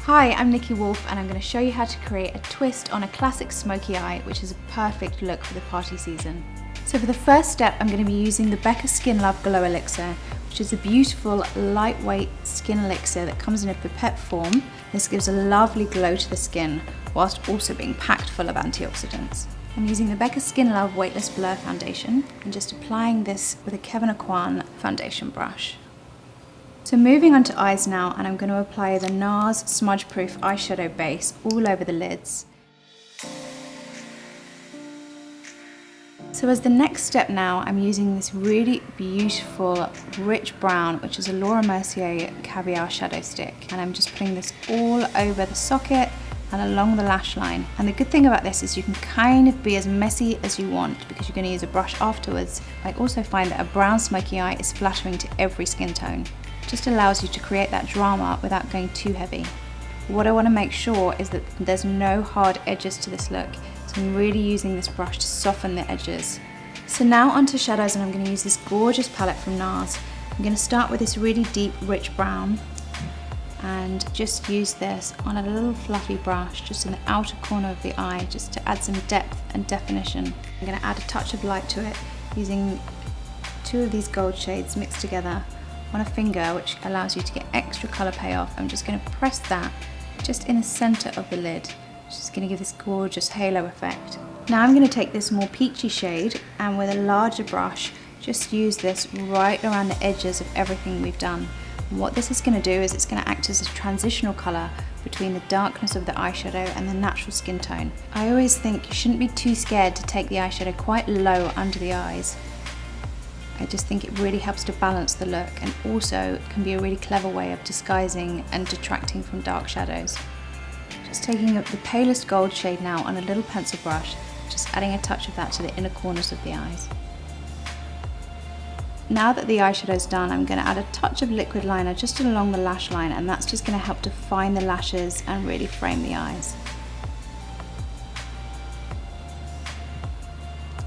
Hi, I'm Nikki Wolf and I'm going to show you how to create a twist on a classic smoky eye, which is a perfect look for the party season. So for the first step, I'm going to be using the Becca Skin Love Glow Elixir, which is a beautiful, lightweight skin elixir that comes in a pipette form. This gives a lovely glow to the skin, whilst also being packed full of antioxidants. I'm using the Becca Skin Love Weightless Blur Foundation and just applying this with a Kevyn Aucoin foundation brush. So moving on to eyes now, and I'm going to apply the Nars Smudge Proof Eyeshadow Base all over the lids. So as the next step now, I'm using this really beautiful rich brown, which is a Mercier Caviar shadow stick, and I'm just putting this all over the socket and along the lash line. And the good thing about this is you can kind of be as messy as you want because you're going to use a brush afterwards. I also find that a brown smoky eye is flattering to every skin tone. Just allows you to create that drama without going too heavy. What I want to make sure is that there's no hard edges to this look, so I'm really using this brush to soften the edges. So now onto shadows, and I'm going to use this gorgeous palette from Nars. I'm going to start with this really deep rich brown and just use this on a little fluffy brush just in the outer corner of the eye, just to add some depth and definition. I'm going to add a touch of light to it using two of these gold shades mixed together on a finger, which allows you to get extra colour payoff. I'm just going to press that just in the centre of the lid, which is going to give this gorgeous halo effect. Now I'm going to take this more peachy shade and with a larger brush just use this right around the edges of everything we've done. And what this is going to do is it's going to act as a transitional colour between the darkness of the eyeshadow and the natural skin tone. I always think you shouldn't be too scared to take the eyeshadow quite low under the eyes. I just think it really helps to balance the look, and also can be a really clever way of disguising and detracting from dark shadows. Just taking up the palest gold shade now on a little pencil brush, just adding a touch of that to the inner corners of the eyes. Now that the eyeshadow's done, I'm going to add a touch of liquid liner just along the lash line, and that's just going to help define the lashes and really frame the eyes.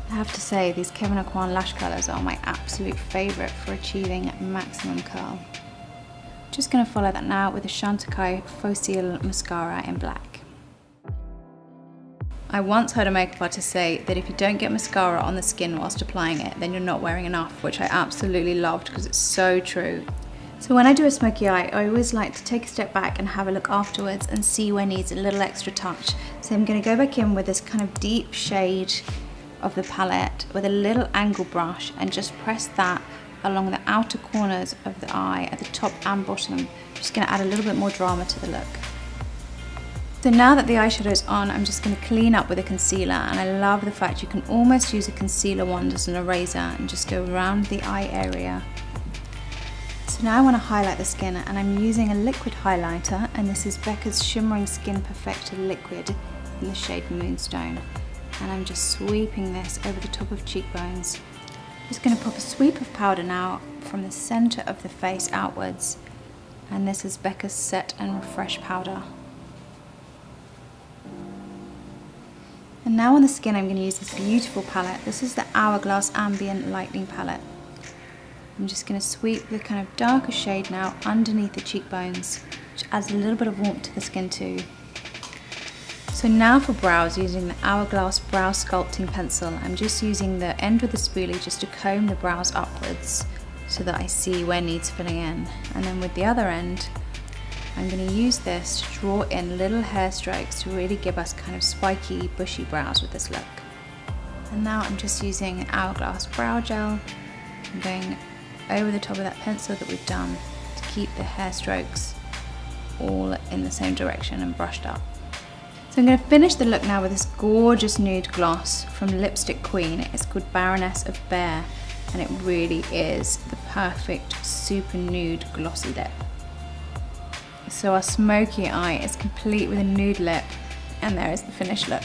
I have to say, these Kevyn Aucoin lash colours are my absolute favourite for achieving maximum curl. Just going to follow that now with a Chantecaille Faux mascara in black. I once heard a makeup artist say that if you don't get mascara on the skin whilst applying it, then you're not wearing enough, which I absolutely loved because it's so true. So when I do a smoky eye, I always like to take a step back and have a look afterwards and see where needs a little extra touch. So I'm going to go back in with this kind of deep shade of the palette with a little angle brush and just press that along the outer corners of the eye at the top and bottom. Just going to add a little bit more drama to the look. So now that the eyeshadow is on, I'm just going to clean up with a concealer, and I love the fact you can almost use a concealer wand as an eraser and just go around the eye area. So now I want to highlight the skin, and I'm using a liquid highlighter, and this is Becca's Shimmering Skin Perfector Liquid in the shade Moonstone. And I'm just sweeping this over the top of cheekbones. Just going to pop a sweep of powder now from the centre of the face outwards, and this is Becca's Set and Refresh powder. And now on the skin, I'm going to use this beautiful palette. This is the Hourglass Ambient Lightning palette. I'm just going to sweep the kind of darker shade now underneath the cheekbones, which adds a little bit of warmth to the skin too. So now for brows, using the Hourglass Brow Sculpting Pencil, I'm just using the end with the spoolie just to comb the brows upwards so that I see where needs filling in. And then with the other end, I'm going to use this to draw in little hair strokes to really give us kind of spiky, bushy brows with this look. And now I'm just using an Hourglass Brow Gel. I'm going over the top of that pencil that we've done to keep the hair strokes all in the same direction and brushed up. So I'm going to finish the look now with this gorgeous nude gloss from Lipstick Queen. It's called Baroness of Bear, and it really is the perfect super nude glossy lip. So our smoky eye is complete with a nude lip, and there is the finished look.